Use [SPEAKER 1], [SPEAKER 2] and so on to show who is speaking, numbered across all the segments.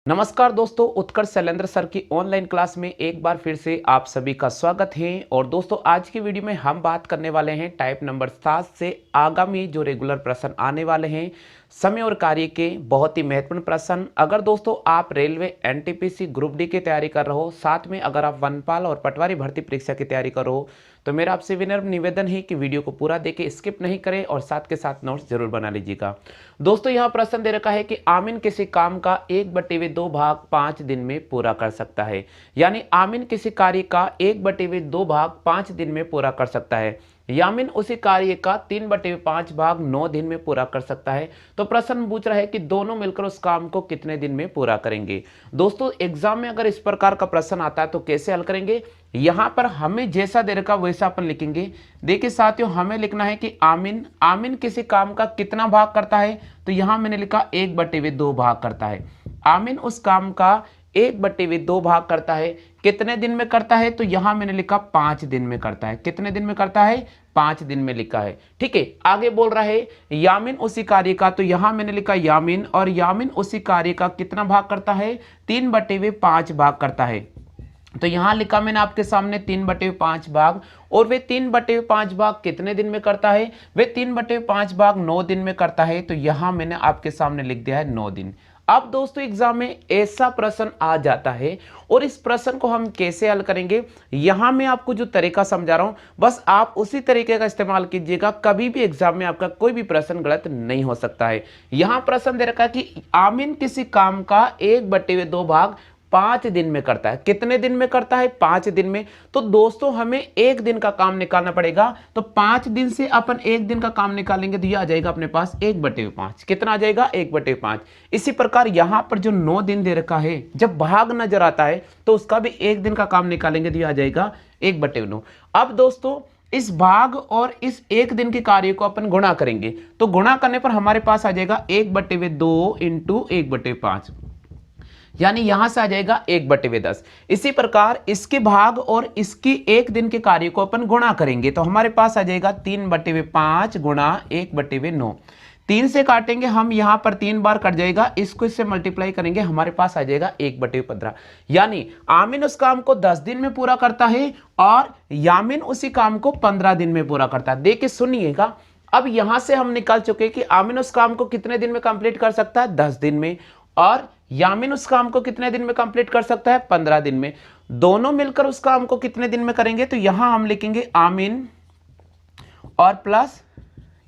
[SPEAKER 1] नमस्कार दोस्तों, उत्कर्ष शैलेंद्र सर की ऑनलाइन क्लास में एक बार फिर से आप सभी का स्वागत है। और दोस्तों आज की वीडियो में हम बात करने वाले हैं टाइप नंबर 7 से आगामी जो रेगुलर प्रश्न आने वाले हैं समय और कार्य के बहुत ही महत्वपूर्ण प्रश्न। अगर दोस्तों आप रेलवे एनटीपीसी ग्रुप डी की तैयारी कर रहे हो, साथ में अगर आप वनपाल और पटवारी भर्ती परीक्षा की तैयारी कर रहे हो, तो मेरा आपसे विनम्र निवेदन है कि वीडियो को पूरा देखें, स्किप नहीं करें और साथ के साथ नोट्स जरूर बना लीजिएगा। दोस्तों यहाँ प्रश्न दे रखा है कि आमिन किसी काम का 1/2 भाग 5 दिन में पूरा कर सकता है। यानी आमिन किसी कार्य का 1/2 भाग 5 दिन में पूरा कर सकता है। यामिन उसी कार्य का 3/5 भाग 9 दिन में पूरा कर सकता है। तो प्रश्न पूछ रहा है कि दोनों मिलकर उस काम को कितने दिन में पूरा करेंगे। दोस्तों एग्जाम में अगर इस प्रकार का प्रश्न आता है तो कैसे हल करेंगे, यहां पर हमें जैसा दे रखा वैसा अपन लिखेंगे। देखिए साथियों, हमें लिखना है कि आमिन किसी काम का कितना भाग करता है, तो यहां मैंने लिखा 1/2 भाग करता है। आमिन उस काम का 1/2 भाग करता है। कितने दिन में करता है, तो यहां मैंने लिखा 5 दिन में करता है। कितने दिन में करता है, 5 दिन में लिखा है। ठीक है, आगे बोल रहा है यामिन उसी कार्य का, तो यहां मैंने लिखा यामिन, और यामिन उसी कार्य का कितना भाग करता है, 3/5 भाग करता है। तो यहां लिखा मैंने आपके सामने 3/5 भाग, और वे 3/5 भाग कितने दिन में करता है, वे 3/5 भाग 9 दिन में करता है। तो यहां मैंने आपके सामने लिख दिया है 9 दिन। अब दोस्तों एग्जाम में ऐसा प्रश्न आ जाता है, और इस प्रश्न को हम कैसे हल करेंगे, यहां मैं आपको जो तरीका समझा रहा हूं बस आप उसी तरीके का इस्तेमाल कीजिएगा। कभी भी एग्जाम में आपका कोई भी प्रश्न गलत नहीं हो सकता है। यहां प्रश्न दे रखा है कि आमिन किसी काम का 1/2 भाग 5 दिन में करता है। कितने दिन में करता है, 5 दिन में। तो दोस्तों हमें एक दिन का काम निकालना पड़ेगा, तो 5 दिन से अपन एक दिन का काम निकालेंगे तो यह आ जाएगा अपने पास 1/5। कितना आ जाएगा, 1/5। इसी प्रकार यहां पर जो 9 दिन दे रखा है, जब भाग नजर आता है तो उसका भी एक दिन का काम निकालेंगे तो यह आ जाएगा 1/9। अब दोस्तों इस भाग और इस एक दिन के कार्य को अपन गुणा करेंगे, तो गुणा करने पर हमारे पास आ जाएगा 1/2 इंटू 1/5, यानी यहां से आ जाएगा 1/10। इसी प्रकार इसके भाग और इसकी एक दिन के कार्य को अपन गुणा करेंगे, तो हमारे पास आ जाएगा 3/5 गुणा 1/9। 3 से काटेंगे हम, यहां पर 3 बार कट जाएगा, इसको इससे मल्टीप्लाई करेंगे, हमारे पास आ जाएगा 1/15। यानी आमिन उस काम को 10 दिन में पूरा करता है और यामिन उसी काम को 15 दिन में पूरा करता है। देखिए सुनिएगा, अब यहां से हम निकाल चुके कि आमिन उस काम को कितने दिन में कंप्लीट कर सकता है, 10 दिन में, और यामिन उस काम को कितने दिन में कंप्लीट कर सकता है, 15 दिन में। दोनों मिलकर उस काम को कितने दिन में करेंगे, तो यहां हम लिखेंगे आमिन और प्लस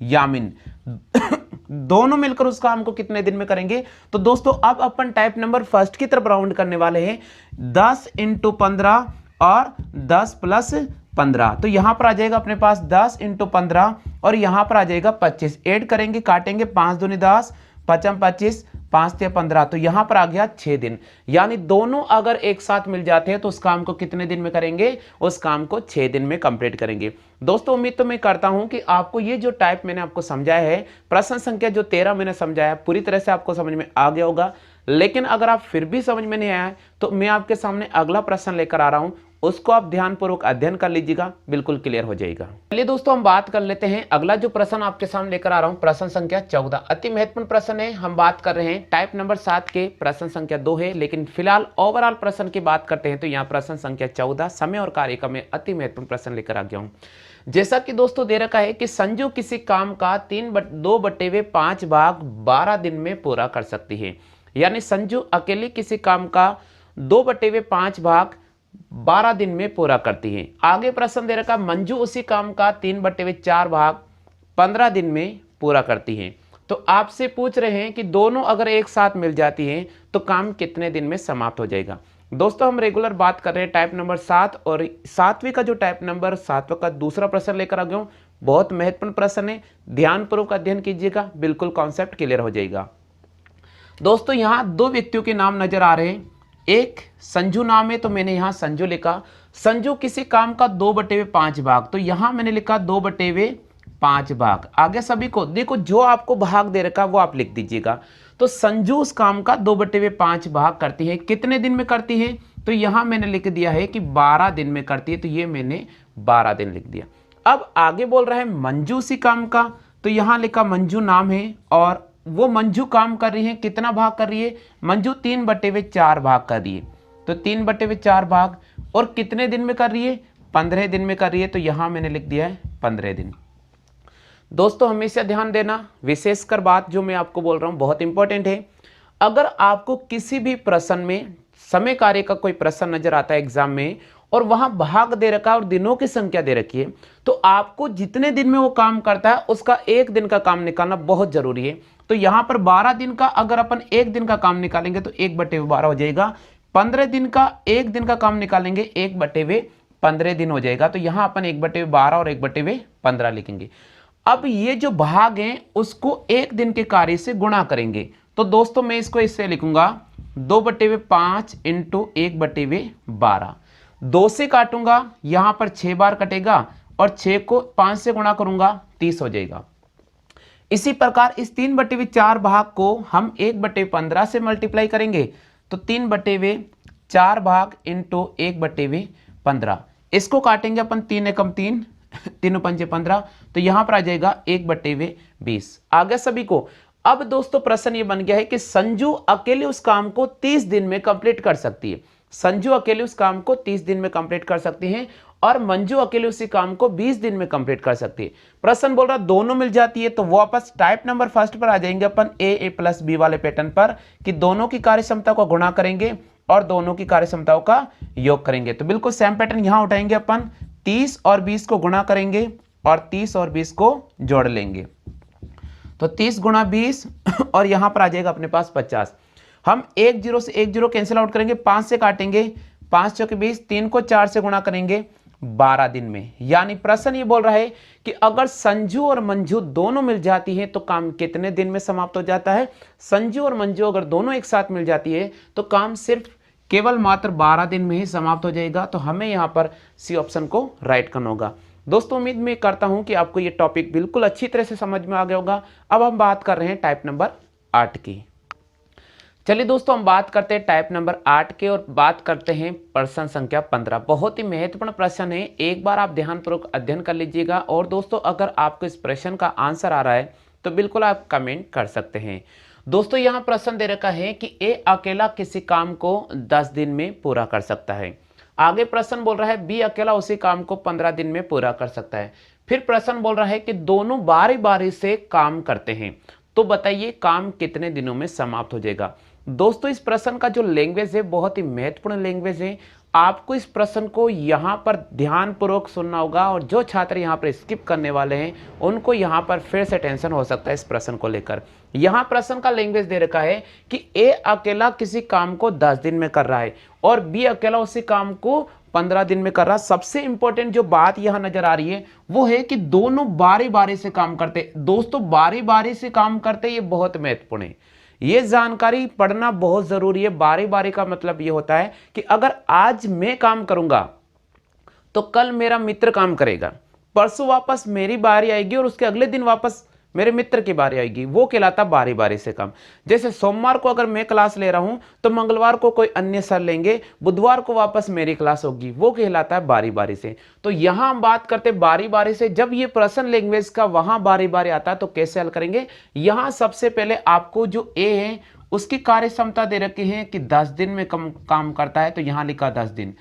[SPEAKER 1] यामिन दोनों मिलकर उस काम को कितने दिन में करेंगे। तो दोस्तों अब अपन टाइप नंबर फर्स्ट की तरफ राउंड करने वाले हैं। 10 × 15 और 10 + 15, तो यहां पर आ जाएगा अपने पास 10 × 15 और यहां पर आ जाएगा 25। ऐड करेंगे, काटेंगे, 5 दूनी 10, 5 25, 5 × 15, तो यहां पर आ गया 6 दिन। यानी दोनों अगर एक साथ मिल जाते हैं तो उस काम को कितने दिन में करेंगे, उस काम को 6 दिन में कंप्लीट करेंगे। दोस्तों उम्मीद तो मैं करता हूं कि आपको ये जो टाइप मैंने आपको समझाया है, प्रश्न संख्या जो 13 मैंने समझाया, पूरी तरह से आपको समझ में आ गया होगा। लेकिन अगर आप फिर भी समझ में नहीं आया तो मैं आपके सामने अगला प्रश्न लेकर आ रहा हूं, उसको आप ध्यानपूर्वक अध्ययन कर लीजिएगा, बिल्कुल क्लियर हो जाएगा। चलिए दोस्तों हम बात कर लेते हैं। अगला जो प्रश्न आपके सामने लेकर आ रहा हूं, प्रश्न संख्या 14, अति महत्वपूर्ण प्रश्न है। हम बात कर रहे हैं टाइप नंबर 7 के, प्रश्न संख्या 2 है, लेकिन फिलहाल ओवरऑल प्रश्न की बात करते हैं तो यहाँ प्रश्न संख्या 14 समय और कार्य का मैं अति महत्वपूर्ण प्रश्न लेकर आ गया हूँ। जैसा कि दोस्तों दे रखा है कि संजू किसी काम का 2/5 भाग 12 दिन में पूरा कर सकती है। यानी संजू अकेले किसी काम का 2/5 भाग 12 दिन में पूरा करती है। आगे प्रश्न दे रखा, मंजू उसी काम का 3/4 भाग 15 दिन में पूरा करती है। तो आपसे पूछ रहे हैं कि दोनों अगर एक साथ मिल जाती हैं तो काम कितने दिन में समाप्त हो जाएगा। दोस्तों हम रेगुलर बात कर रहे हैं टाइप नंबर 7, और 7वीं का जो टाइप नंबर 7 का दूसरा प्रश्न लेकर आ गया हूं। बहुत महत्वपूर्ण प्रश्न है, ध्यानपूर्वक अध्ययन कीजिएगा, बिल्कुल कॉन्सेप्ट क्लियर हो जाएगा। दोस्तों यहां 2 व्यक्तियों के नाम नजर आ रहे हैं। एक संजू नाम है, तो मैंने यहां संजू लिखा। संजू किसी काम का 2/5 भाग, तो यहां मैंने लिखा 2/5 भाग। आगे सभी को देखो, जो आपको भाग दे रखा वो आप लिख दीजिएगा। तो संजू उस काम का 2/5 भाग करती है। कितने दिन में करती है, तो यहां मैंने लिख दिया है कि 12 दिन में करती है, तो ये मैंने 12 दिन लिख दिया। अब आगे बोल रहा है मंजू उसी काम का, तो यहां लिखा मंजू नाम है और वो मंजू काम कर रही है, कितना भाग कर रही है? मंजू 3/4 भाग कर रही है। तो 3/4 भाग, और कितने दिन में कर रही है? 15 दिन में कर रही है। तो यहां मैंने लिख दिया है 15 दिन। दोस्तों हमेशा ध्यान देना, विशेषकर बात जो मैं आपको बोल रहा हूं बहुत इंपॉर्टेंट है। अगर आपको किसी भी प्रश्न में समय कार्य का कोई प्रश्न नजर आता है एग्जाम में, और वहां भाग दे रखा है और दिनों की संख्या दे रखी है, तो आपको जितने दिन में वो काम करता है उसका एक दिन का काम निकालना बहुत जरूरी है। तो यहां पर 12 दिन का अगर अपन एक दिन का काम निकालेंगे तो 1/12 हो जाएगा। 15 दिन का एक दिन का काम निकालेंगे 1/15 दिन हो जाएगा। तो यहां अपन 1/12 और 1/15 लिखेंगे। अब ये जो भाग हैं उसको एक दिन के कार्य से गुणा करेंगे। तो दोस्तों मैं इसको इससे लिखूंगा 2/5 इंटू 1/12। 2 से काटूंगा, यहां पर 6 बार कटेगा, और 6 को 5 से गुणा करूंगा 30 हो जाएगा। इसी प्रकार इस 3/4 भाग को हम 1/15 से मल्टीप्लाई करेंगे। तो 3/4 भाग इंटू 1/15, इसको काटेंगे अपन 3 एकम 3, 3 पंजे 15, तो यहां पर आ जाएगा 1/20। आ गया सभी को। अब दोस्तों प्रश्न ये बन गया है कि संजू अकेले उस काम को 30 दिन में कंप्लीट कर सकती है। संजू अकेले उस काम को 30 दिन में कंप्लीट कर सकती है, और मंजू अकेले उसी काम को 20 दिन में कंप्लीट कर सकती है। प्रश्न बोल रहा दोनों मिल जाती है, तो वापस टाइप नंबर फर्स्ट पर आ जाएंगे अपन ए प्लस बी वाले पैटर्न पर, कि दोनों की कार्य क्षमता को गुणा करेंगे और दोनों की कार्य क्षमताओं का योग करेंगे। तो बिल्कुल सेम पैटर्न यहां उठाएंगे अपन, 30 और 20 को गुणा करेंगे और 30 और 20 को जोड़ लेंगे। तो 30 गुणा 20 और यहां पर आ जाएगा अपने पास 50। हम 1 0 से 1 0 कैंसिल आउट करेंगे, 5 से काटेंगे, 5 चौके 20, 3 को 4 से गुणा करेंगे 12 दिन में। यानी प्रश्न ये बोल रहा है कि अगर संजू और मंजू दोनों मिल जाती है तो काम कितने दिन में समाप्त हो जाता है? संजू और मंजू अगर दोनों एक साथ मिल जाती है तो काम सिर्फ केवल मात्र 12 दिन में ही समाप्त हो जाएगा। तो हमें यहां पर सी ऑप्शन को राइट करना होगा। दोस्तों उम्मीद मैं करता हूं कि आपको ये टॉपिक बिल्कुल अच्छी तरह से समझ में आ गया होगा। अब हम बात कर रहे हैं टाइप नंबर 8 की। चलिए दोस्तों हम बात करते हैं टाइप नंबर 8 के, और बात करते हैं प्रश्न संख्या 15। बहुत ही महत्वपूर्ण प्रश्न है, एक बार आप ध्यानपूर्वक अध्ययन कर लीजिएगा। और दोस्तों अगर आपको इस प्रश्न का आंसर आ रहा है तो बिल्कुल आप कमेंट कर सकते हैं। दोस्तों यहाँ प्रश्न दे रखा है कि ए अकेला किसी काम को 10 दिन में पूरा कर सकता है। आगे प्रश्न बोल रहा है बी अकेला उसी काम को 15 दिन में पूरा कर सकता है। फिर प्रश्न बोल रहा है कि दोनों बारी बारी से काम करते हैं, तो बताइए काम कितने दिनों में समाप्त हो जाएगा। दोस्तों इस प्रश्न का जो लैंग्वेज है बहुत ही महत्वपूर्ण लैंग्वेज है। आपको इस प्रश्न को यहाँ पर ध्यानपूर्वक सुनना होगा, और जो छात्र यहाँ पर स्किप करने वाले हैं उनको यहाँ पर फिर से टेंशन हो सकता है इस प्रश्न को लेकर। यहाँ प्रश्न का लैंग्वेज दे रखा है कि ए अकेला किसी काम को 10 दिन में कर रहा है और बी अकेला उसी काम को 15 दिन में कर रहा है। सबसे इंपॉर्टेंट जो बात यहाँ नजर आ रही है वो है कि दोनों बारी बारी से काम करते। दोस्तों बारी बारी से काम करते, ये बहुत महत्वपूर्ण है, ये जानकारी पढ़ना बहुत जरूरी है। बारी बारी का मतलब ये होता है कि अगर आज मैं काम करूंगा तो कल मेरा मित्र काम करेगा, परसों वापस मेरी बारी आएगी और उसके अगले दिन वापस मेरे मित्र की बारी आएगी, वो कहलाता बारी बारी से काम। जैसे सोमवार को अगर मैं क्लास ले रहा हूं तो मंगलवार को कोई अन्य सर लेंगे, बुधवार को वापस मेरी क्लास होगी, वो कहलाता है बारी बारी से। तो यहां हम बात करते बारी बारी से, जब ये प्रश्न लैंग्वेज का वहां बारी बारी आता है तो कैसे हल करेंगे। यहां सबसे पहले आपको जो ए है उसकी कार्य क्षमता दे रखी है कि 10 दिन में काम करता है, तो यहां लिखा 10 दिन।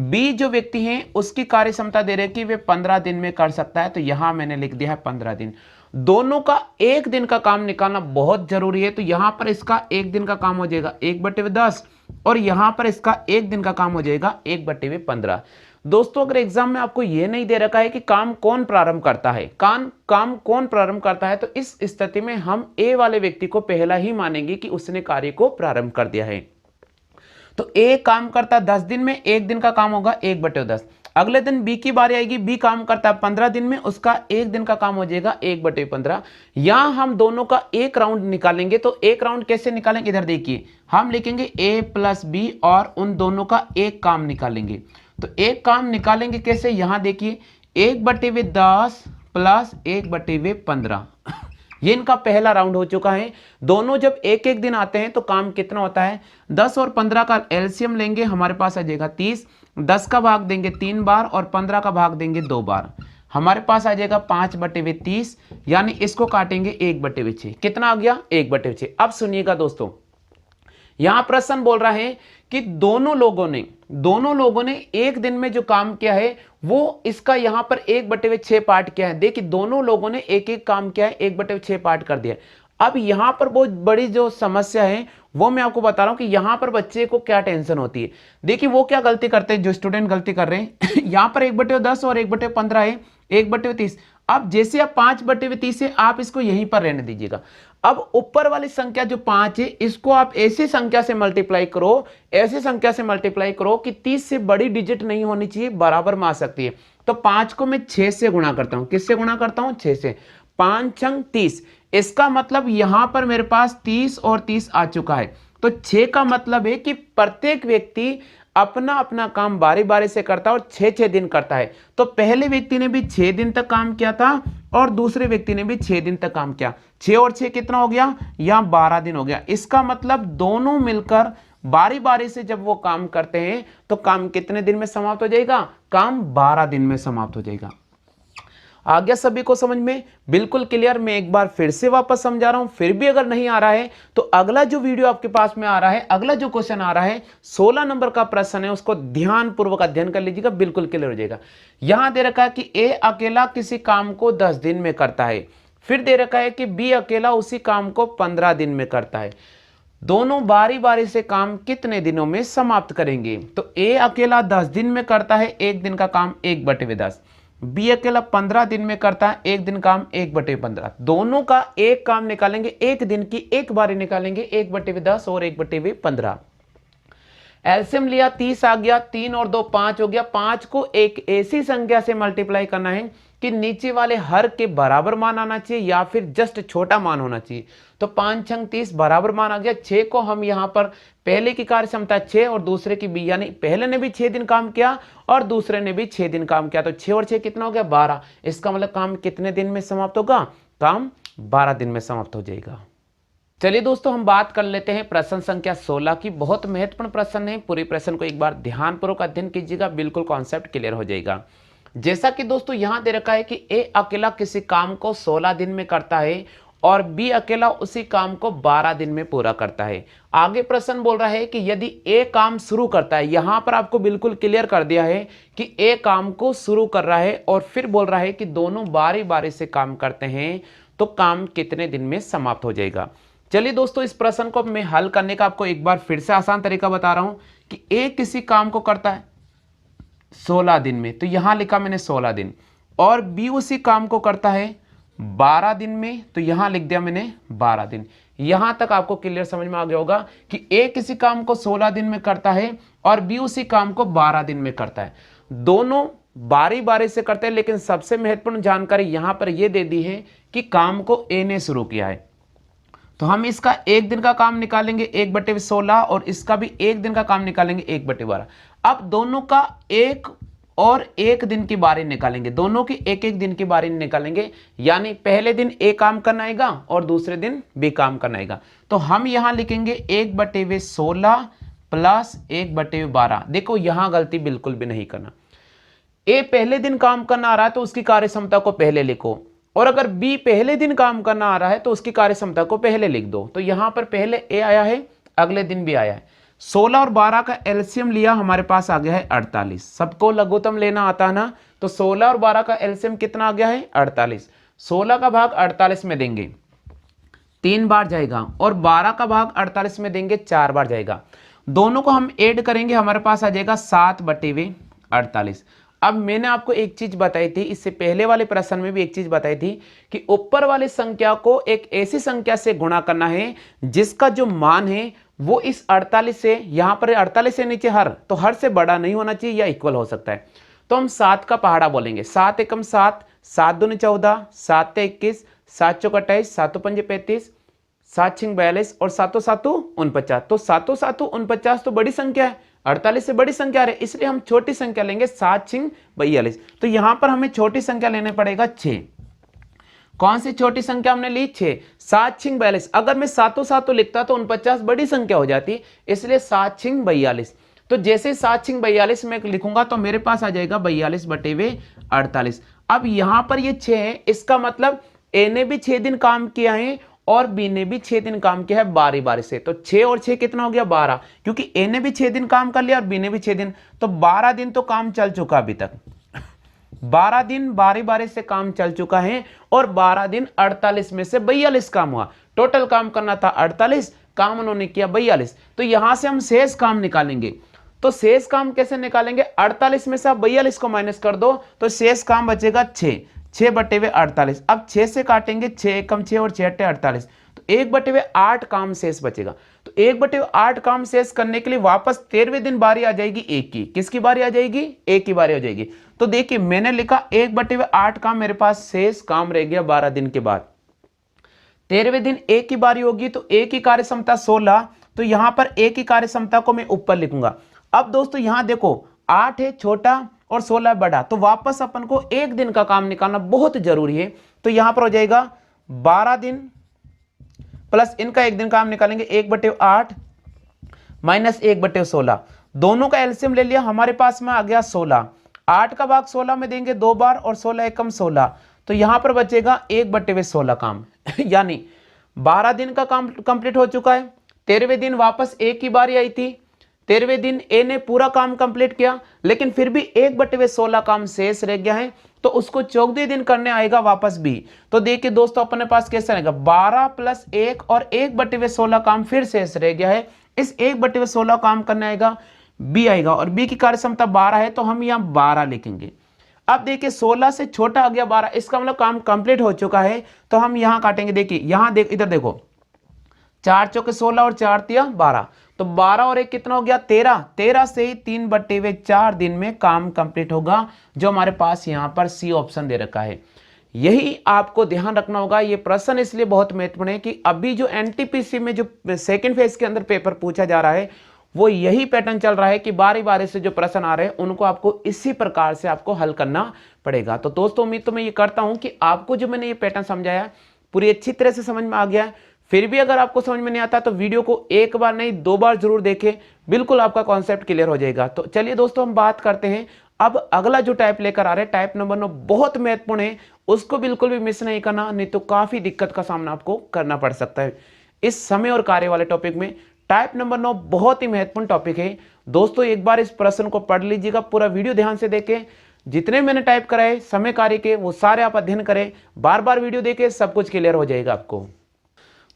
[SPEAKER 1] बी जो व्यक्ति है उसकी कार्य क्षमता दे रखी वे 15 दिन में कर सकता है, तो यहां मैंने लिख दिया है 15 दिन। दोनों का एक दिन का काम निकालना बहुत जरूरी है, तो यहां पर इसका एक दिन का काम हो जाएगा 1/10 और यहां पर इसका एक दिन का काम हो जाएगा 1/15। दोस्तों अगर एग्जाम में आपको यह नहीं दे रखा है कि काम कौन प्रारंभ करता है, काम कौन प्रारंभ करता है, तो इस स्थिति में हम ए वाले व्यक्ति को पहला ही मानेंगे कि उसने कार्य को प्रारंभ कर दिया है। तो ए काम करता 10 दिन में, एक दिन का काम होगा 1/10। अगले दिन बी की बारी आएगी, बी काम करता है 15 दिन में, उसका एक दिन का काम हो जाएगा 1/15। यहां हम दोनों का एक राउंड निकालेंगे, तो एक राउंड कैसे निकालेंगे, इधर देखिए हम लिखेंगे ए प्लस बी और उन दोनों का एक काम निकालेंगे। तो एक काम निकालेंगे कैसे, यहां देखिए 1/10 प्लस 1/15 ये इनका पहला राउंड हो चुका है। दोनों जब एक एक दिन आते हैं तो काम कितना होता है, 10 और 15 का एलसीएम लेंगे, हमारे पास आ जाएगा 30। 10 का भाग देंगे 3 बार और 15 का भाग देंगे 2 बार, हमारे पास आ जाएगा 5/30, यानी इसको काटेंगे 1/6। कितना आ गया? 1/6। अब सुनिएगा दोस्तों, यहां प्रश्न बोल रहा है कि दोनों लोगों ने एक दिन में जो काम किया है वो इसका यहां पर 1/6 पार्ट किया है। देखिए दोनों लोगों ने एक एक काम किया है, 1/6 पार्ट कर दिया। अब यहां पर बहुत बड़ी जो समस्या है वो मैं आपको बता रहा हूं कि यहां पर बच्चे को क्या टेंशन होती है। देखिए वो क्या गलती करते हैं, जो स्टूडेंट गलती कर रहे हैं यहां पर 1/10 और 1/15 है, 1/30। अब जैसे आप 5/30 है, आप इसको यहीं पर रहने दीजिएगा। अब ऊपर वाली संख्या जो 5 है, इसको आप ऐसी संख्या से मल्टीप्लाई करो, ऐसी संख्या से मल्टीप्लाई करो कि 30 से बड़ी डिजिट नहीं होनी चाहिए, बराबर में आ सकती है। तो 5 को मैं 6 से गुणा करता हूं। किससे गुणा करता हूं? 6 से। 5 छंग 30। इसका मतलब यहां पर मेरे पास 30 और 30 आ चुका है। तो 6 का मतलब है कि प्रत्येक व्यक्ति अपना अपना काम बारी बारी से करता है और 6-6 दिन करता है। तो पहले व्यक्ति ने भी 6 दिन तक काम किया था और दूसरे व्यक्ति ने भी 6 दिन तक काम किया। 6 और 6 कितना हो गया? यहां 12 दिन हो गया। इसका मतलब दोनों मिलकर बारी बारी से जब वो काम करते हैं तो काम कितने दिन में समाप्त हो जाएगा? काम 12 दिन में समाप्त हो जाएगा। आ गया सभी को समझ में? बिल्कुल क्लियर। मैं एक बार फिर से वापस समझा रहा हूं, फिर भी अगर नहीं आ रहा है तो अगला जो वीडियो आपके पास में आ रहा है, अगला जो क्वेश्चन आ रहा है 16 नंबर का प्रश्न है, उसको ध्यान पूर्वक अध्ययन कर लीजिएगा, बिल्कुल क्लियर हो जाएगा। यहां दे रखा है कि ए अकेला किसी काम को 10 दिन में करता है। फिर दे रखा है कि बी अकेला उसी काम को 15 दिन में करता है। दोनों बारी बारी से काम कितने दिनों में समाप्त करेंगे? तो ए अकेला 10 दिन में करता है, एक दिन का काम 1/10। बी अकेला 15 दिन में करता है, एक दिन काम 1/15। दोनों का एक काम निकालेंगे, एक दिन की एक बारी निकालेंगे, 1/10 और 1/15। एलसीएम लिया, 30 आ गया, 3 और 2 5 हो गया। 5 को एक ऐसी संख्या से मल्टीप्लाई करना है कि नीचे वाले हर के बराबर मान आना चाहिए या फिर जस्ट छोटा मान होना चाहिए। तो 5 छंग 30 बराबर मान आ गया। 6 को हम यहां पर पहले की कार्य क्षमता 6 और दूसरे की बी, यानी पहले ने भी 6 दिन काम किया और दूसरे ने भी 6 दिन काम किया। तो 6 और 6 कितना हो गया? 12। इसका मतलब काम कितने दिन में समाप्त होगा? काम 12 दिन में समाप्त हो जाएगा। चलिए दोस्तों, हम बात कर लेते हैं प्रश्न संख्या 16 की। बहुत महत्वपूर्ण प्रश्न है, पूरे प्रश्न को एक बार ध्यानपूर्वक अध्ययन कीजिएगा, बिल्कुल कॉन्सेप्ट क्लियर हो जाएगा। जैसा कि दोस्तों यहां दे रखा है कि ए अकेला किसी काम को 16 दिन में करता है और बी अकेला उसी काम को 12 दिन में पूरा करता है। आगे प्रश्न बोल रहा है कि यदि ए काम शुरू करता है, यहां पर आपको बिल्कुल क्लियर कर दिया है कि ए काम को शुरू कर रहा है और फिर बोल रहा है कि दोनों बारी बारी से काम करते हैं, तो काम कितने दिन में समाप्त हो जाएगा। चलिए दोस्तों, इस प्रश्न को मैं हल करने का आपको एक बार फिर से आसान तरीका बता रहा हूं कि ए किसी काम को करता है 16 दिन में, तो यहां लिखा मैंने 16 दिन, और बी उसी काम को करता है 12 दिन में, तो यहां लिख दिया मैंने 12 दिन। यहां तक आपको क्लियर समझ में आ गया होगा कि ए किसी काम को 16 दिन में करता है और बी उसी काम को 12 दिन में करता है। दोनों बारी बारी से करते हैं, लेकिन सबसे महत्वपूर्ण जानकारी यहां पर यह दे दी है कि काम को ए ने शुरू किया है। तो हम इसका एक दिन का काम निकालेंगे 1/16 और इसका भी एक दिन का काम निकालेंगे 1/12। अब दोनों का एक और एक दिन की बारी निकालेंगे, दोनों की एक एक दिन की बारी निकालेंगे, यानी पहले दिन ए काम करना आएगा और दूसरे दिन बी काम करना आएगा। तो हम यहां लिखेंगे 1/16 प्लस 1/12। देखो यहां गलती बिल्कुल भी नहीं करना। ए पहले दिन काम करना आ रहा है तो उसकी कार्य क्षमता को पहले लिखो, और अगर बी पहले दिन काम करना आ रहा है तो उसकी कार्य क्षमता को पहले लिख दो। तो यहां पर पहले ए आया है, अगले दिन भी आया है। 16 और 12 का एलसीएम लिया, हमारे पास आ गया है 48। सबको लघुत्तम लेना आता है ना, तो 16 और 12 का एलसीएम कितना आ गया है? 48। 16 का भाग 48 में देंगे 3 बार जाएगा और 12 का भाग 48 में देंगे 4 बार जाएगा। दोनों को हम ऐड करेंगे, हमारे पास आ जाएगा 7/48। अब मैंने आपको एक चीज बताई थी, इससे पहले वाले प्रश्न में भी एक चीज बताई थी कि ऊपर वाली संख्या को एक ऐसी संख्या से गुणा करना है जिसका जो मान है वो इस 48 से, यहां पर 48 से नीचे हर, तो हर से बड़ा नहीं होना चाहिए या इक्वल हो सकता है। तो हम 7 का पहाड़ा बोलेंगे। 7 एकम 7, 7 दूनी 14, 7 21, 7 चौक 28, 7 पंजे 35, 7 छिंग 42 और 7 7 49। तो 7 7 49 तो बड़ी संख्या है, 48 से बड़ी संख्या है, इसलिए हम छोटी संख्या लेंगे 7 छिंग 42। तो यहां पर हमें छोटी संख्या लेने पड़ेगा 6। कौन सी छोटी संख्या हमने ली? 6। 7 छिंग 42। अगर मैं 7 7 लिखता तो 49 बड़ी संख्या हो जाती, इसलिए 7 छिंग 42। तो जैसे 7 छिंग 42 में लिखूंगा तो मेरे पास आ जाएगा 42/48। अब यहां पर ये 6 है, इसका मतलब ए ने भी 6 दिन काम किया है और बी ने भी 6 दिन काम किया है बारी बारी से। तो 6 और 6 कितना हो गया 12, क्योंकि ए ने भी 6 दिन काम कर लिया और बी ने भी 6 दिन, तो 12 दिन तो काम चल चुका अभी तक। 12 दिन बारी बारी से काम चल चुका है और 12 दिन 48 में से 42 काम हुआ। टोटल काम करना था 48, काम उन्होंने किया 42। तो यहां से हम शेष काम निकालेंगे। तो शेष काम कैसे निकालेंगे, 48 में से आप 42 को माइनस कर दो तो शेष काम बचेगा 6 बटे हुए 48। अब 6 से काटेंगे, 6 एकम 6 और 6 अट्ठे 48, तो 1 बटे हुए 8 काम शेष बचेगा। तो 1 बटे हुए 8 काम शेष करने के लिए वापस 13वें दिन बारी आ जाएगी एक की। किसकी बारी आ जाएगी, एक की बारी हो जाएगी। तो देखिए मैंने लिखा 1 बटे हुए 8 काम मेरे पास शेष काम रह गया 12 दिन के बाद। 13वें दिन एक की बारी होगी तो एक की कार्य क्षमता 16, तो यहां पर एक की कार्य क्षमता को मैं ऊपर लिखूंगा। अब दोस्तों यहां देखो 8 है छोटा और 16 बड़ा, तो वापस अपन को एक दिन का काम निकालना बहुत जरूरी है। तो यहां पर हो जाएगा 12 दिन प्लस इनका एक दिन काम निकालेंगे 1 बटे 8 माइनस 1 बटे 16, दोनों का एलसीएम ले लिया, हमारे पास में आ गया 16। 8 का भाग 16 में देंगे 2 बार और 16 एकम 16, तो यहां पर बचेगा 1 बटे 16 काम यानी 12 दिन का काम कंप्लीट हो चुका है। 13वें दिन वापस एक की बारी आई थी, 13वें दिन ए ने पूरा काम कंप्लीट किया, लेकिन फिर भी 1 बटे 16 काम शेष रह गया है, तो उसको 14वें दिन करने आएगा वापस बी। तो देखिए दोस्तों अपने पास कैसा रहेगा, 12 प्लस 1 और 1 बटे 16 काम फिर शेष रह गया है। इस 1 बटे 16 काम करने आएगा बी आएगा, और बी की कार्य क्षमता 12 है तो हम यहाँ 12 लिखेंगे। अब देखिए 16 से छोटा आ गया 12, इसका मतलब काम कंप्लीट हो चुका है, तो हम यहां काटेंगे। देखिए यहां इधर देखो 4 चौके 16 और 4 तिया 12, तो 12 और 1 कितना हो गया 13। 13 से ही 3 बटे 4 दिन में काम कंप्लीट होगा, जो हमारे पास यहां पर सी ऑप्शन दे रखा है। यही आपको ध्यान रखना होगा। ये प्रश्न इसलिए बहुत महत्वपूर्ण है कि अभी जो एनटीपीसी में जो सेकंड फेज के अंदर पेपर पूछा जा रहा है वो यही पैटर्न चल रहा है कि बारी बारी से जो प्रश्न आ रहे हैं उनको आपको इसी प्रकार से आपको हल करना पड़ेगा। तो दोस्तों उम्मीद तो मैं ये करता हूं कि आपको जो मैंने ये पैटर्न समझाया पूरी अच्छी तरह से समझ में आ गया है। फिर भी अगर आपको समझ में नहीं आता तो वीडियो को एक बार नहीं 2 बार जरूर देखें, बिल्कुल आपका कॉन्सेप्ट क्लियर हो जाएगा। तो चलिए दोस्तों हम बात करते हैं अब अगला जो टाइप लेकर आ रहे हैं, टाइप नंबर 9 बहुत महत्वपूर्ण है, उसको बिल्कुल भी मिस नहीं करना, नहीं तो काफी दिक्कत का सामना आपको करना पड़ सकता है इस समय और कार्य वाले टॉपिक में। टाइप नंबर 9 बहुत ही महत्वपूर्ण टॉपिक है दोस्तों। एक बार इस प्रश्न को पढ़ लीजिएगा, पूरा वीडियो ध्यान से देखें, जितने मैंने टाइप कराए समय कार्य के वो सारे आप अध्ययन करें, बार बार वीडियो देखें, सब कुछ क्लियर हो जाएगा आपको।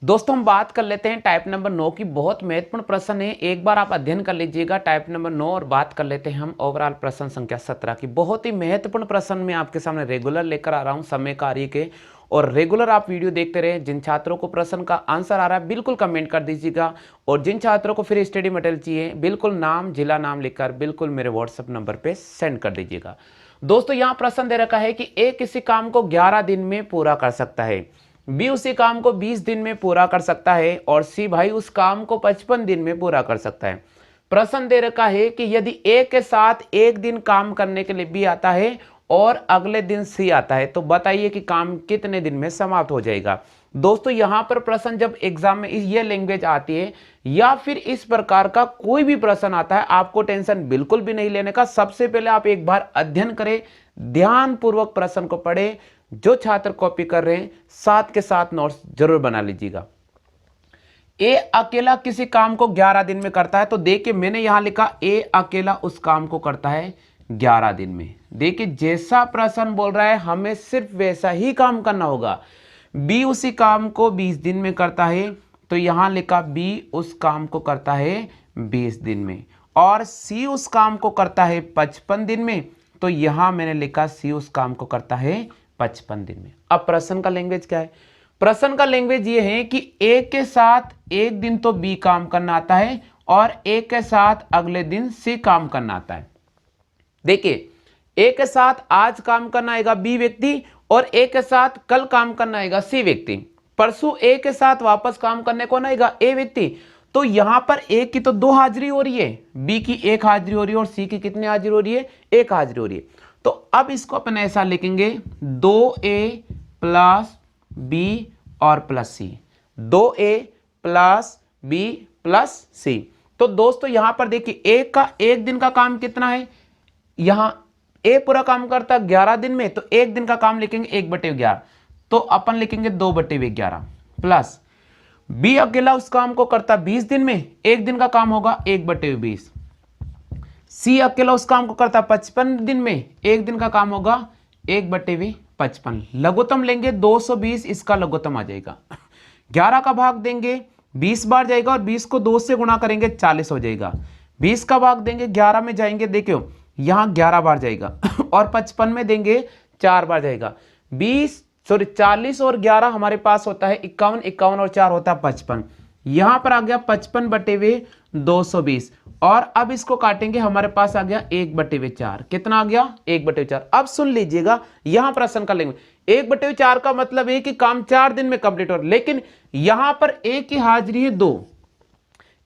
[SPEAKER 1] दोस्तों हम बात कर लेते हैं टाइप नंबर 9 की, बहुत महत्वपूर्ण प्रश्न है, एक बार आप अध्ययन कर लीजिएगा टाइप नंबर 9। और बात कर लेते हैं हम ओवरऑल प्रश्न संख्या 17 की। बहुत ही महत्वपूर्ण प्रश्न मैं आपके सामने रेगुलर लेकर आ रहा हूं समय कार्य के, और रेगुलर आप वीडियो देखते रहे। जिन छात्रों को प्रश्न का आंसर आ रहा है बिल्कुल कमेंट कर दीजिएगा, और जिन छात्रों को फिर स्टडी मटेरियल चाहिए बिल्कुल नाम जिला नाम लिखकर बिल्कुल मेरे व्हाट्सएप नंबर पे सेंड कर दीजिएगा। दोस्तों यहाँ प्रश्न दे रखा है कि ए किसी काम को 11 दिन में पूरा कर सकता है, बी उसी काम को 20 दिन में पूरा कर सकता है, और सी भाई उस काम को 55 दिन में पूरा कर सकता है। प्रश्न दे रखा है कि यदि ए के साथ एक दिन काम करने के लिए बी आता है और अगले दिन सी आता है, तो बताइए कि काम कितने दिन में समाप्त हो जाएगा। दोस्तों यहां पर प्रश्न जब एग्जाम में ये लैंग्वेज आती है या फिर इस प्रकार का कोई भी प्रश्न आता है, आपको टेंशन बिल्कुल भी नहीं लेने का। सबसे पहले आप एक बार अध्ययन करें, ध्यान पूर्वक प्रश्न को पढ़े। जो छात्र कॉपी कर रहे हैं साथ के साथ नोट्स जरूर बना लीजिएगा। ए अकेला किसी काम को 11 दिन में करता है, तो देखिए मैंने यहां लिखा ए अकेला उस काम को करता है 11 दिन में। देखिए जैसा प्रश्न बोल रहा है हमें सिर्फ वैसा ही काम करना होगा। बी उसी काम को 20 दिन में करता है, तो यहां लिखा बी उस काम को करता है 20 दिन में, और सी उस काम को करता है 55 दिन में, तो यहां मैंने लिखा सी उस काम को करता है 55 दिन में। अब प्रश्न का लैंग्वेज क्या है, प्रश्न का लैंग्वेज ये है कि ए के साथ एक दिन तो बी काम करना आता है और ए के साथ अगले दिन सी काम करना आता है। देखिए ए के साथ आज काम करना आएगा बी व्यक्ति, और ए के साथ कल काम करना आएगा सी व्यक्ति। परसों ए के साथ वापस काम करने कौन आएगा, ए व्यक्ति। तो यहां पर ए की तो 2 हाजिरी हो रही है, बी की 1 हाजिरी हो रही है, और सी की कितनी हाजिरी हो रही है, 1 हाजिरी हो रही है। तो अब इसको अपन ऐसा लिखेंगे 2a प्लस बी और प्लस सी, 2a प्लस बी प्लस सी। तो दोस्तों यहां पर देखिए ए का एक दिन का काम कितना है, यहां ए पूरा काम करता है 11 दिन में, तो एक दिन का काम लिखेंगे 1/11, तो अपन लिखेंगे 2/11 प्लस बी अकेला उस काम को करता 20 दिन में, एक दिन का काम होगा 1/20। सी अकेला उस काम को करता 55 दिन में, एक दिन का काम होगा 1/55। लघुत्तम लेंगे 220, इसका लघुत्तम आ जाएगा। 11 का भाग देंगे 20 बार जाएगा और 20 को 2 से गुणा करेंगे 40 हो जाएगा। 20 का भाग देंगे 11 में जाएंगे, देखियो यहां 11 बार जाएगा और 55 में देंगे 4 बार जाएगा। 40 और 11 हमारे पास होता है 51, 51 और 4 होता है 55। यहां पर आ गया 55/220 और अब इसको काटेंगे, हमारे पास आ गया 1/4। कितना आ गया? 1/4। अब सुन लीजिएगा, यहां प्रश्न कर लेंगे 1/4 का मतलब है कि काम 4 दिन में कंप्लीट हो, लेकिन यहां पर ए की हाजिरी है 2।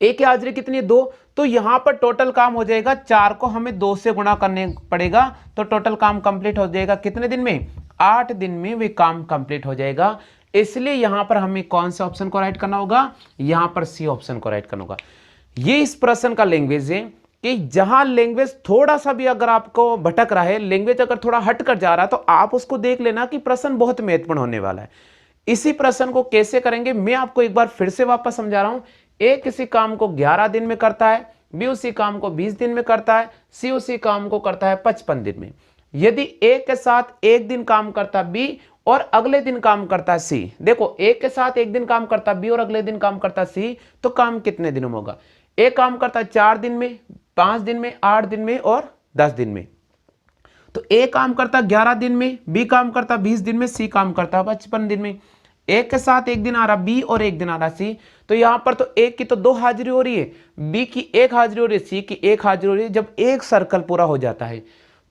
[SPEAKER 1] ए की हाजिरी कितनी है? 2। तो यहां पर टोटल काम हो जाएगा 4 को हमें 2 से गुणा करने पड़ेगा, तो टोटल काम कंप्लीट हो जाएगा कितने दिन में? 8 दिन में वे काम कंप्लीट हो जाएगा। इसलिए यहां पर हमें कौन से ऑप्शन को राइट करना होगा? यहां पर सी ऑप्शन को राइट करना होगा। ये इस प्रश्न का लैंग्वेज है कि जहां लैंग्वेज थोड़ा सा भी अगर आपको भटक रहा है, लैंग्वेज अगर थोड़ा हट कर जा रहा है, तो आप उसको देख लेना कि प्रश्न बहुत महत्वपूर्ण होने वाला है। इसी प्रश्न को कैसे करेंगे मैं आपको एक बार फिर से वापस समझा रहा हूं। ए किसी काम को 11 दिन में करता है, बी उसी काम को 20 दिन में करता है, सी उसी काम को करता है 55 दिन में। यदि ए के साथ एक दिन काम करता बी और अगले दिन काम करता सी, देखो ए के साथ एक दिन काम करता बी और अगले दिन काम करता सी, तो काम कितने दिनों में होगा? ए काम करता 4 दिन में, 5 दिन में, 8 दिन में और 10 दिन में। तो ए काम करता 11 दिन में, बी काम करता 20 दिन में, सी काम करता 55 दिन में। एक के साथ एक दिन आ रहा बी और एक दिन आ रहा सी, तो यहां पर तो एक की तो 2 हाजिरी हो रही है, बी की 1 हाजिरी हो रही है, सी की 1 हाजिरी हो रही है। जब एक सर्कल पूरा हो जाता है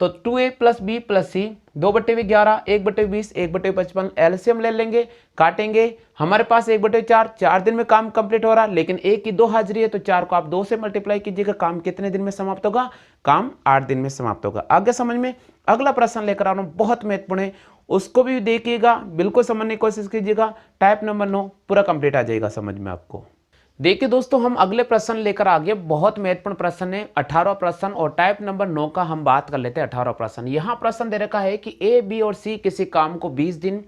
[SPEAKER 1] तो 2a + b + c 2/11, 1/20, 1/55 एलसीएम ले लेंगे, काटेंगे, हमारे पास 1/4, 4 दिन में काम कंप्लीट हो रहा, लेकिन एक की 2 हाजिरी है, तो 4 को आप 2 से मल्टीप्लाई कीजिएगा, काम कितने दिन में समाप्त होगा? काम 8 दिन में समाप्त होगा। आगे समझ में? अगला प्रश्न लेकर आ रहा हूं, बहुत महत्वपूर्ण है, उसको भी देखिएगा, बिल्कुल समझने की कोशिश कीजिएगा। टाइप नंबर 9 पूरा कंप्लीट आ जाएगा समझ में आपको। देखिए दोस्तों, हम अगले प्रश्न लेकर आ गए, बहुत महत्वपूर्ण प्रश्न है, 18वां प्रश्न, और टाइप नंबर 9 का हम बात कर लेते हैं। 18वां प्रश्न, यहां प्रश्न दे रखा है कि ए, बी और सी किसी काम को 20 दिन,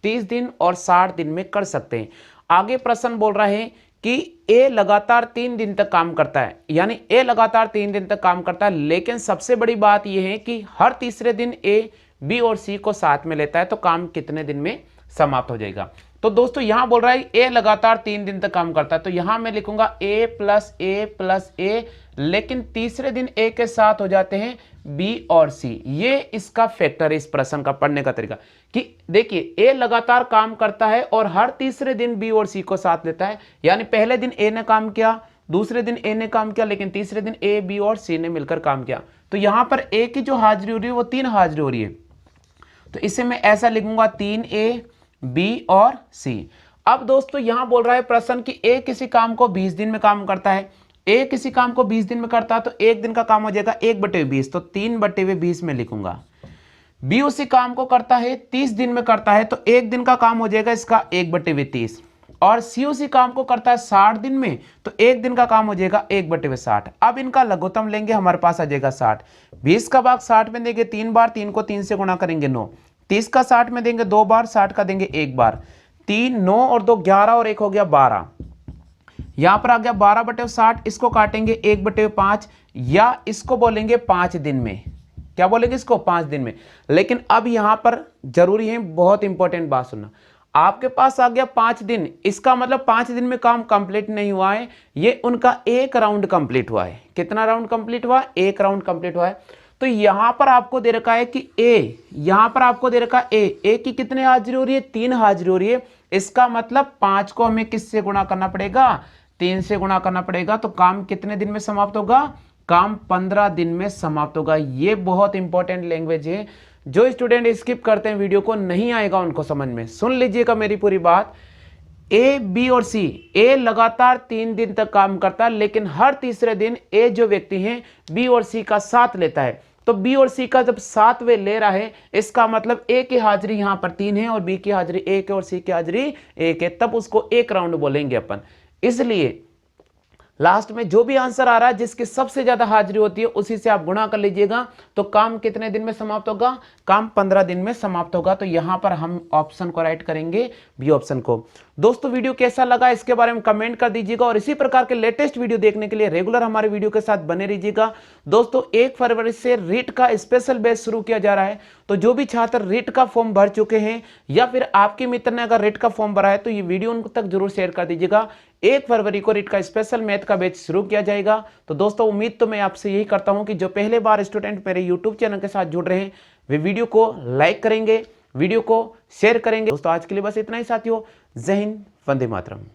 [SPEAKER 1] 30 दिन और 60 दिन में कर सकते हैं। आगे प्रश्न बोल रहा है कि ए लगातार 3 दिन तक काम करता है, यानी ए लगातार 3 दिन तक काम करता है, लेकिन सबसे बड़ी बात यह है कि हर तीसरे दिन ए, बी और सी को साथ में लेता है, तो काम कितने दिन में समाप्त हो जाएगा? तो दोस्तों यहां बोल रहा है ए लगातार 3 दिन तक काम करता है, तो यहां मैं लिखूंगा a + a + a, लेकिन तीसरे दिन ए के साथ हो जाते हैं बी और सी। ये इसका फैक्टर है इस प्रश्न का पढ़ने का तरीका, कि देखिए ए लगातार काम करता है और हर तीसरे दिन बी और सी को साथ लेता है, यानी पहले दिन ए ने काम किया, दूसरे दिन ए ने काम किया, लेकिन तीसरे दिन ए, बी और सी ने मिलकर काम किया। तो यहां पर ए की जो हाजिरी हो रही है वो 3 हाजिरी हो रही है, तो इसे मैं ऐसा लिखूंगा 3a, बी और सी। अब दोस्तों यहां बोल रहा है प्रश्न कि ए किसी काम को 20 दिन में काम करता है, ए किसी काम को 20 दिन में करता है, तो एक दिन का काम हो जाएगा 1/20, तो 3/20 में लिखूंगा। बी उसी काम को करता है 30 दिन में करता है, तो एक दिन का काम हो जाएगा इसका 1/30, और सी उसी काम को करता है 60 दिन में, तो एक दिन का काम हो जाएगा 1/60। अब इनका लघुत्तम लेंगे, हमारे पास आ जाएगा 60। 20 का भाग 60 में देंगे 3 बार, 3 को 3 से गुणा करेंगे 9। 30 का 60 में देंगे 2 बार, 60 का देंगे 1 बार। 3, 9 और 2 11 और 1 हो गया 12। यहां पर आ गया 12/60, इसको काटेंगे 1/5, या इसको बोलेंगे 5 दिन में। क्या बोलेंगे इसको? 5 दिन में। लेकिन अब यहां पर जरूरी है, बहुत इंपॉर्टेंट बात सुनना, आपके पास आ गया 5 दिन, इसका मतलब 5 दिन में काम कंप्लीट नहीं हुआ है, ये उनका एक राउंड कंप्लीट हुआ है। कितना राउंड कंप्लीट हुआ? एक राउंड कंप्लीट हुआ है। तो यहां पर आपको दे रखा है कि ए, यहां पर आपको दे रखा है ए की कितनी हाजिरी हो रही है? 3 हाजिरी हो रही है। इसका मतलब 5 को हमें किससे गुणा करना पड़ेगा? 3 से गुणा करना पड़ेगा। तो काम कितने दिन में समाप्त होगा? काम 15 दिन में समाप्त होगा। ये बहुत इंपॉर्टेंट लैंग्वेज है, जो स्टूडेंट स्किप करते हैं वीडियो को नहीं आएगा उनको समझ में। सुन लीजिएगा मेरी पूरी बात। ए, बी और सी, ए लगातार 3 दिन तक काम करता है, लेकिन हर तीसरे दिन ए जो व्यक्ति हैं बी और सी का साथ लेता है। तो बी और सी का जब साथ वे ले रहा है, इसका मतलब ए की हाजिरी यहां पर 3 है और बी की हाजिरी 1 है और सी की हाजिरी 1 है, तब उसको एक राउंड बोलेंगे अपन। इसलिए लास्ट में जो भी आंसर आ रहा है जिसकी सबसे ज्यादा हाजिरी होती है उसी से आप गुणा कर लीजिएगा। तो काम कितने दिन में समाप्त होगा? काम 15 दिन में समाप्त होगा। तो यहां पर हम ऑप्शन को राइट करेंगे, बी ऑप्शन को। दोस्तों वीडियो कैसा लगा इसके बारे में कमेंट कर दीजिएगा और इसी प्रकार के लेटेस्ट वीडियो देखने के लिए रेगुलर हमारे वीडियो के साथ बने रहिएगा। दोस्तों 1 फरवरी से रीट का स्पेशल बैच शुरू किया जा रहा है। तो जो भी छात्र रीट का फॉर्म भर चुके हैं या फिर आपके मित्र ने अगर रीट का फॉर्म भरा है तो ये वीडियो उन तक जरूर शेयर कर दीजिएगा। 1 फरवरी को रीट का स्पेशल मैथ का बैच शुरू किया जाएगा। तो दोस्तों उम्मीद तो मैं आपसे यही करता हूं कि जो पहले बार स्टूडेंट मेरे यूट्यूब चैनल के साथ जुड़ रहे हैं वे वीडियो को लाइक करेंगे, वीडियो को शेयर करेंगे। दोस्तों आज के लिए बस इतना ही साथियों। जय हिंद, वंदे मातरम।